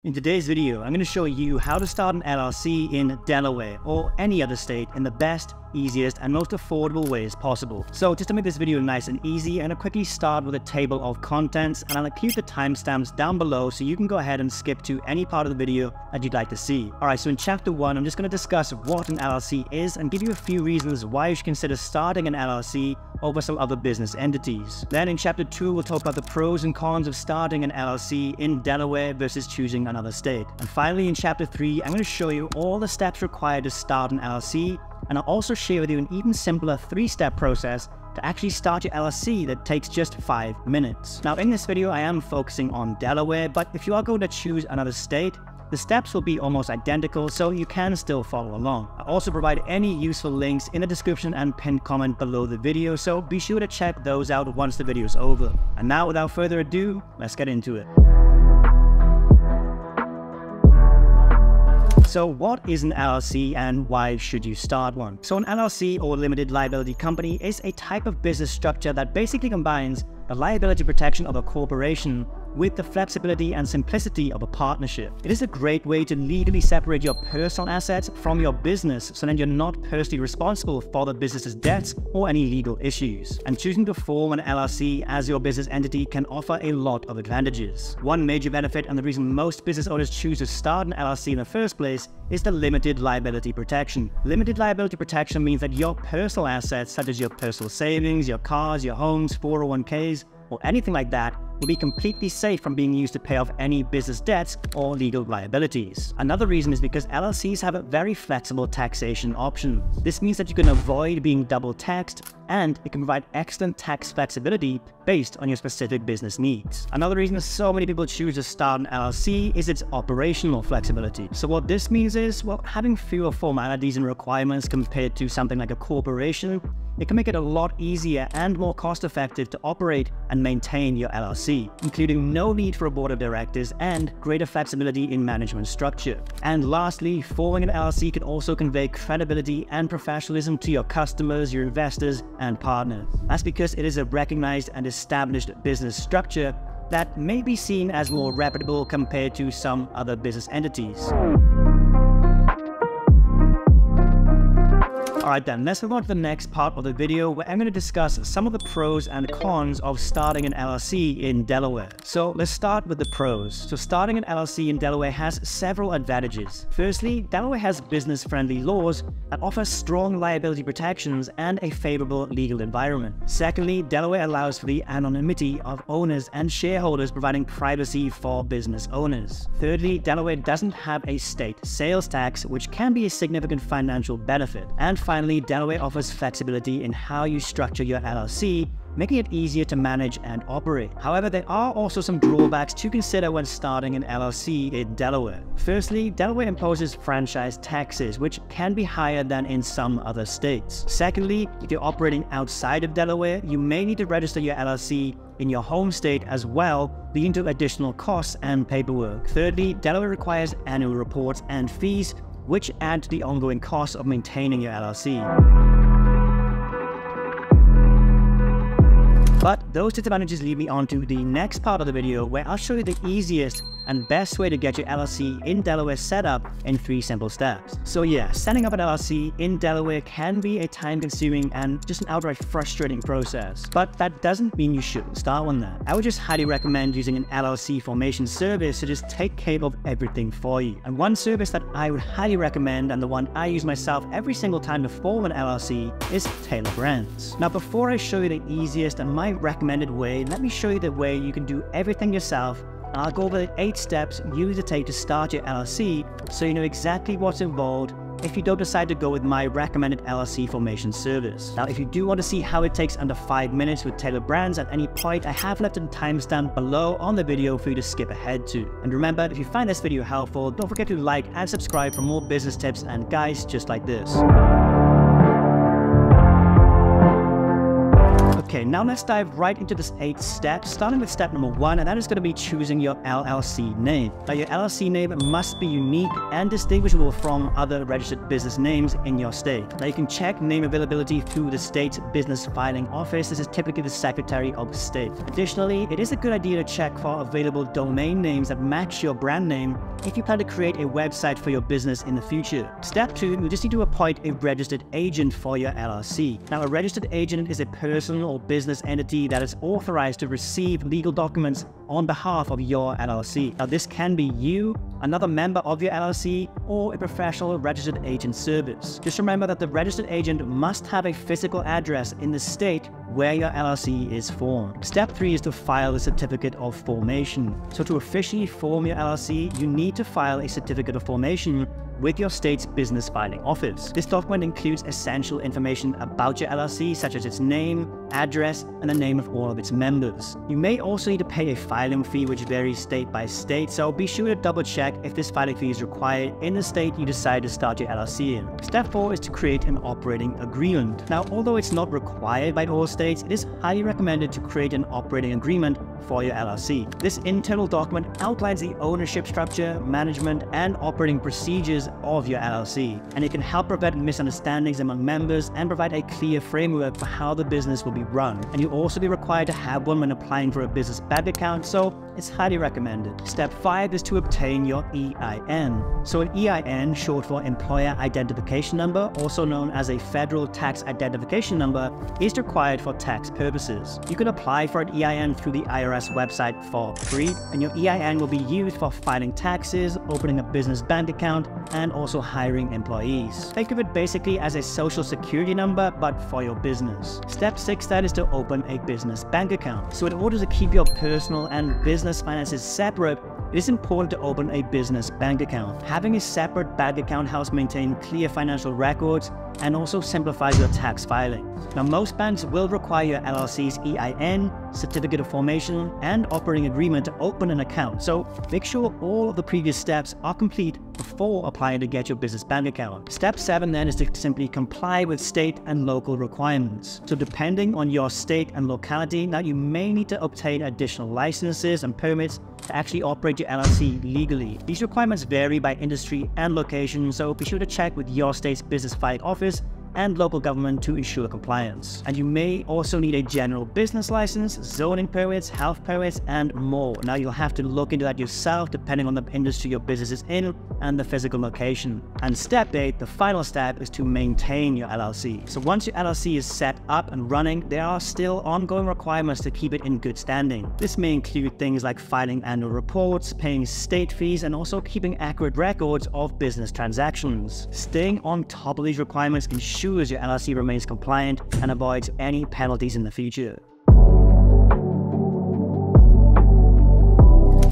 In today's video, I'm going to show you how to start an LLC in Delaware or any other state in the best, easiest, and most affordable ways possible. So just to make this video nice and easy, I'm going to quickly start with a table of contents, and I'll include the timestamps down below so you can go ahead and skip to any part of the video that you'd like to see. Alright, so in chapter 1, I'm just going to discuss what an LLC is and give you a few reasons why you should consider starting an LLC over some other business entities. Then in chapter 2, we'll talk about the pros and cons of starting an LLC in Delaware versus choosing another state. And finally, in chapter 3, I'm going to show you all the steps required to start an LLC, and I'll also share with you an even simpler 3-step process to actually start your LLC that takes just 5 minutes. Now in this video, I am focusing on Delaware, but if you are going to choose another state, the steps will be almost identical, so you can still follow along. I'll also provide any useful links in the description and pinned comment below the video, so be sure to check those out once the video is over. And now, without further ado, let's get into it. So what is an LLC and why should you start one? So an LLC, or limited liability company, is a type of business structure that basically combines the liability protection of a corporation with the flexibility and simplicity of a partnership. It is a great way to legally separate your personal assets from your business, so then you're not personally responsible for the business's debts or any legal issues. And choosing to form an LLC as your business entity can offer a lot of advantages. One major benefit, and the reason most business owners choose to start an LLC in the first place, is the limited liability protection. Limited liability protection means that your personal assets, such as your personal savings, your cars, your homes, 401ks, or anything like that, will be completely safe from being used to pay off any business debts or legal liabilities. Another reason is because LLCs have a very flexible taxation option. This means that you can avoid being double taxed, and it can provide excellent tax flexibility based on your specific business needs. Another reason so many people choose to start an LLC is its operational flexibility. So what this means is, well, having fewer formalities and requirements compared to something like a corporation, it can make it a lot easier and more cost-effective to operate and maintain your LLC, including no need for a board of directors and greater flexibility in management structure. And lastly, forming an LLC can also convey credibility and professionalism to your customers, your investors, and partners. That's because it is a recognized and established business structure that may be seen as more reputable compared to some other business entities. Alright then, let's move on to the next part of the video where I'm going to discuss some of the pros and cons of starting an LLC in Delaware. So let's start with the pros. So starting an LLC in Delaware has several advantages. Firstly, Delaware has business-friendly laws that offer strong liability protections and a favorable legal environment. Secondly, Delaware allows for the anonymity of owners and shareholders, providing privacy for business owners. Thirdly, Delaware doesn't have a state sales tax, which can be a significant financial benefit. And finally, Delaware offers flexibility in how you structure your LLC, making it easier to manage and operate. However, there are also some drawbacks to consider when starting an LLC in Delaware. Firstly, Delaware imposes franchise taxes, which can be higher than in some other states. Secondly, if you're operating outside of Delaware, you may need to register your LLC in your home state as well, leading to additional costs and paperwork. Thirdly, Delaware requires annual reports and fees, which add to the ongoing costs of maintaining your LLC. But those disadvantages lead me on to the next part of the video, where I'll show you the easiest and best way to get your LLC in Delaware set up in 3 simple steps. So yeah, setting up an LLC in Delaware can be a time-consuming and just an outright frustrating process, but that doesn't mean you shouldn't start one then. I would just highly recommend using an LLC Formation Service to just take care of everything for you. And one service that I would highly recommend, and the one I use myself every single time to form an LLC, is Taylor Brands. Now before I show you the easiest and my recommended way, let me show you the way you can do everything yourself. I'll go over the 8 steps you need to take to start your LLC, so you know exactly what's involved if you don't decide to go with my recommended LLC Formation Service. Now, if you do want to see how it takes under 5 minutes with Taylor Brands at any point, I have left a timestamp below on the video for you to skip ahead to. And remember, if you find this video helpful, don't forget to like and subscribe for more business tips and guides just like this. Okay, now let's dive right into this 8 steps, starting with step number 1, and that is going to be choosing your LLC name. Now, your LLC name must be unique and distinguishable from other registered business names in your state. Now, you can check name availability through the state's business filing office. This is typically the Secretary of State. Additionally, it is a good idea to check for available domain names that match your brand name if you plan to create a website for your business in the future. Step 2, you just need to appoint a registered agent for your LLC. Now, a registered agent is a person or business entity that is authorized to receive legal documents on behalf of your LLC. Now, this can be you, another member of your LLC, or a professional registered agent service. Just remember that the registered agent must have a physical address in the state where your LLC is formed. Step 3 is to file a certificate of formation. So to officially form your LLC, you need to file a certificate of formation with your state's business filing office. This document includes essential information about your LLC, such as its name, address, and the name of all of its members. You may also need to pay a filing fee, which varies state by state, so be sure to double check if this filing fee is required in the state you decide to start your LLC in. Step 4 is to create an operating agreement. Now, although it's not required by all states, it is highly recommended to create an operating agreement for your LLC. This internal document outlines the ownership structure, management, and operating procedures of your LLC, and it can help prevent misunderstandings among members and provide a clear framework for how the business will be run. And you'll also be required to have one when applying for a business bank account, so it's highly recommended. Step 5 is to obtain your EIN. So an EIN, short for Employer Identification Number, also known as a Federal Tax Identification Number, is required for tax purposes. You can apply for an EIN through the IRS website for free, and your EIN will be used for filing taxes, opening a business bank account, and also hiring employees. Think of it basically as a social security number, but for your business. Step 6 then is to open a business bank account. So in order to keep your personal and business finances separate, it is important to open a business bank account. Having a separate bank account helps maintain clear financial records and also simplifies your tax filing. Now, most banks will require your LLC's EIN, certificate of formation, and operating agreement to open an account, so make sure all of the previous steps are complete before applying to get your business bank account. Step 7 then is to simply comply with state and local requirements. So depending on your state and locality, now you may need to obtain additional licenses and permits to actually operate your LLC legally. These requirements vary by industry and location, so be sure to check with your state's business filing office and local government to ensure compliance. And you may also need a general business license, zoning permits, health permits, and more. Now, you'll have to look into that yourself depending on the industry your business is in and the physical location. And step 8, the final step, is to maintain your LLC. So once your LLC is set up and running, there are still ongoing requirements to keep it in good standing. This may include things like filing annual reports, paying state fees, and also keeping accurate records of business transactions. Staying on top of these requirements ensures your LLC remains compliant and avoids any penalties in the future.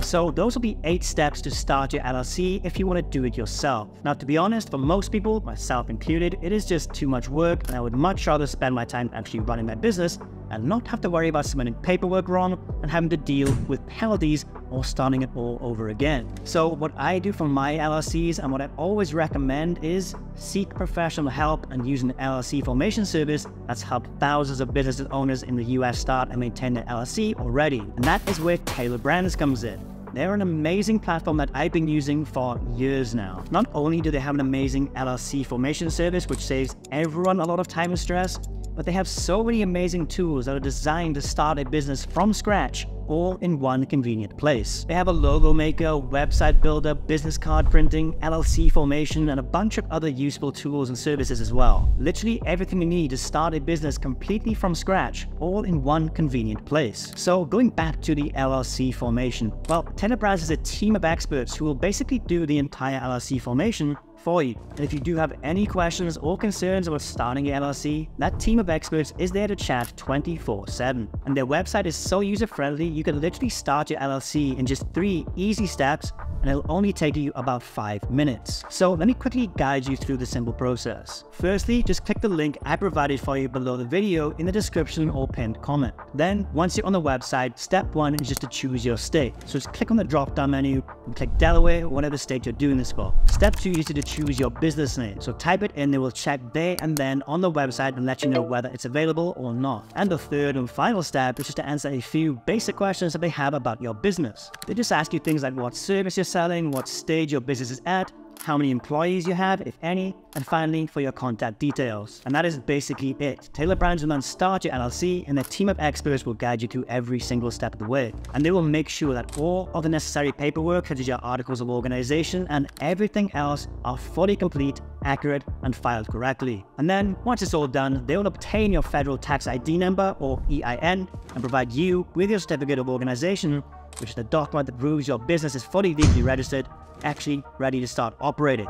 So those will be 8 steps to start your LLC if you want to do it yourself. Now, to be honest, for most people, myself included, it is just too much work, and I would much rather spend my time actually running my business and not have to worry about submitting paperwork wrong and having to deal with penalties or starting it all over again. So what I do for my LLCs and what I always recommend is seek professional help and use an LLC Formation Service that's helped thousands of business owners in the US start and maintain their LLC already. And that is where Taylor Brands comes in. They're an amazing platform that I've been using for years now. Not only do they have an amazing LLC formation service, which saves everyone a lot of time and stress, but they have so many amazing tools that are designed to start a business from scratch, all in one convenient place. They have a logo maker, website builder, business card printing, LLC formation, and a bunch of other useful tools and services as well. Literally everything you need to start a business completely from scratch, all in one convenient place. So going back to the LLC formation, well, Taylor Brands is a team of experts who will basically do the entire LLC formation for you. And if you do have any questions or concerns about starting your LLC, that team of experts is there to chat 24/7. And their website is so user-friendly, you can literally start your LLC in just 3 easy steps and it'll only take you about 5 minutes. So let me quickly guide you through the simple process. Firstly, just click the link I provided for you below the video in the description or pinned comment. Then, once you're on the website, step 1 is just to choose your state. So just click on the drop-down menu and click Delaware, whatever state you're doing this for. Step 2 is to choose your business name. So type it in, they will check there and then on the website and let you know whether it's available or not. And the third and final step is just to answer a few basic questions that they have about your business. They just ask you things like what service you're selling, what stage your business is at, how many employees you have, if any, and finally for your contact details. And that is basically it. Taylor Brands will then start your LLC and their team of experts will guide you through every single step of the way. And they will make sure that all of the necessary paperwork, such as your articles of organization and everything else, are fully complete, accurate, and filed correctly. And then once it's all done, they will obtain your federal tax ID number or EIN and provide you with your certificate of organization, which is the document that proves your business is fully legally registered, actually ready to start operating.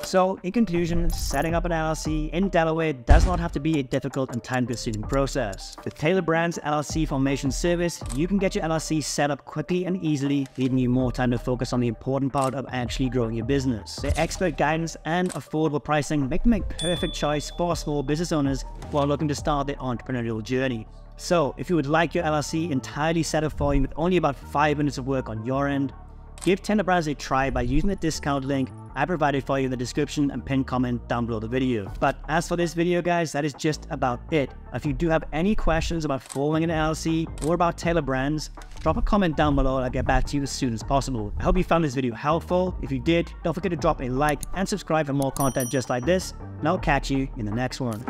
So, in conclusion, setting up an LLC in Delaware does not have to be a difficult and time-consuming process. With Taylor Brands LLC Formation Service, you can get your LLC set up quickly and easily, leaving you more time to focus on the important part of actually growing your business. Their expert guidance and affordable pricing make them a perfect choice for small business owners who are looking to start their entrepreneurial journey. So, if you would like your LLC entirely set up for you with only about 5 minutes of work on your end, give Taylor Brands a try by using the discount link I provided for you in the description and pinned comment down below the video. But as for this video, guys, that is just about it. If you do have any questions about forming an LLC or about Taylor Brands, drop a comment down below and I'll get back to you as soon as possible. I hope you found this video helpful. If you did, don't forget to drop a like and subscribe for more content just like this, and I'll catch you in the next one.